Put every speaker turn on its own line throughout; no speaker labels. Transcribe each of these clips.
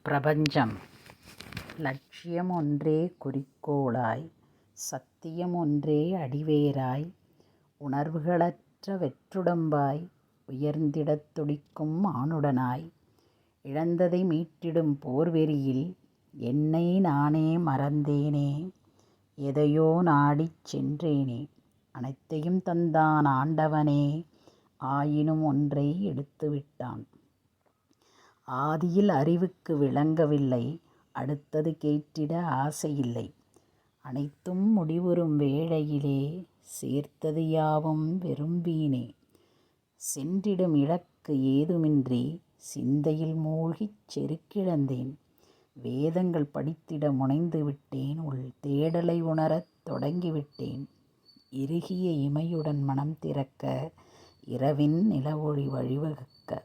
பிரபஞ்சம் லட்சியம் ஒன்றே குறிக்கோளாய், சத்தியம் ஒன்றே அடிவேராய், உணர்வுகளற்ற வெற்றுடம்பாய், உயர்ந்திடத் துடிக்கும் மானுடனாய், இழந்ததை மீட்டிடும் போர்வெறியில் என்னை நானே மறந்தேனே, எதையோ நாடிச் சென்றேனே. அனைத்தையும் தந்தான் ஆண்டவனே, ஆயினும் ஒன்றை எடுத்துவிட்டான். ஆதியில் அறிவுக்கு விளங்கவில்லை, அடுத்தது கேட்டிட ஆசையில்லை. அனைத்தும் முடிவுறும் வேளையிலே, சேர்த்தது யாவும் வெறும் வீணே. சென்றிடும் இலக்கு ஏதுமின்றி சிந்தையில் மூழ்கிச் செருக்கிழந்தேன். வேதங்கள் படித்திட முனைந்து விட்டேன், உள் தேடலை உணரத் தொடங்கிவிட்டேன். இறுகிய இமையுடன் மனம் திறக்க, இரவின் நிலவொளி வழிவகுக்க,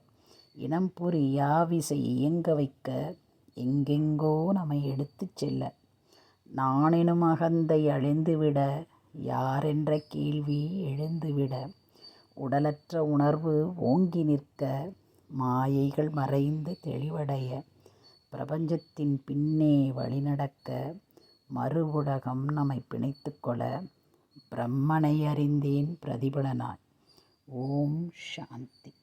இனம்புரி யாவிசை இயங்க வைக்க, எங்கெங்கோ நம்மை எடுத்துச் செல்ல, நானெனும் அகந்தை அழிந்துவிட, யாரென்ற கேள்வி எழுந்துவிட, உடலற்ற உணர்வு ஓங்கி நிற்க, மாயைகள் மறைந்து தெளிவடைய, பிரபஞ்சத்தின் பின்னே வழிநடக்க, மறுவுலகம் நம்மை பிணைத்துக்கொள்ள, பிரம்மனை அறிந்தேன் பிரதிபலனாய். ஓம் சாந்தி.